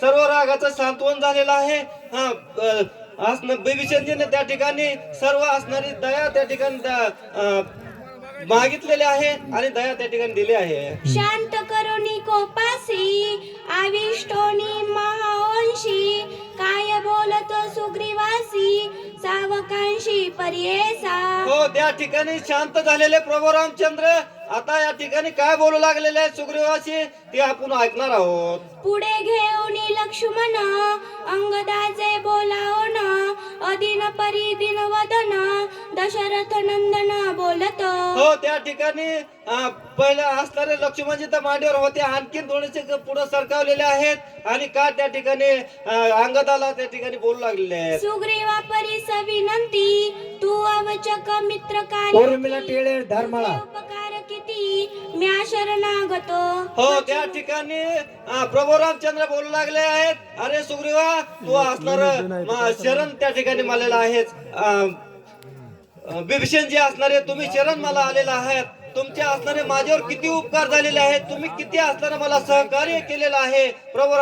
सर्व रागाचं सांत्वन झालेलं आहे. बिभीषणजीने त्या ठिकाणी सर्व असणारी दया त्या ठिकाणी मागितलेले आहे आणि दया त्या ठिकाणी दिली आहे. शांत करुणी कोपासी आविष्टोनी महावंशी काय बोलत सुग्रीवासी सावकांशी पर्येसा. हो, त्या ठिकाणी शांत झालेले प्रभू रामचंद्र आता या ठिकाणी काय बोलू लागलेले आहेत सुग्रीवाशी ते आपण ऐकणार आहोत. पुढे घेऊन लक्ष्मण अंगदाचे बोलावण अदिन परिदिन वदन दशरथ नंदन बोलत. हो, त्या ठिकाणी पहिले असणारे लक्ष्मणजी तर मांडीवर होते, आणखीन थोडेसे पुढे सरकावलेले आहेत आणि का त्या ठिकाणी अंगदाला त्या ठिकाणी बोलू लागलेले आहेत. सुग्रीवा परिस विनंती तू अवचक मित्र उर्मिला टेळे धर्माळा उपकार किती म्या शरणागत. हो, त्या ठिकाणी प्रभू रामचंद्र बोलू लागले आहेत, अरे सुग्रीवा तू असणार शरण त्या ठिकाणी मालेला आहेस. बिभीषण जे असणारे तुम्ही शरण मला आलेला आहात, तुमचे असणारे माझ्यावर किती उपकार झालेले आहेत, तुम्ही किती असणारे मला सहकार्य केलेलं आहे. प्रभू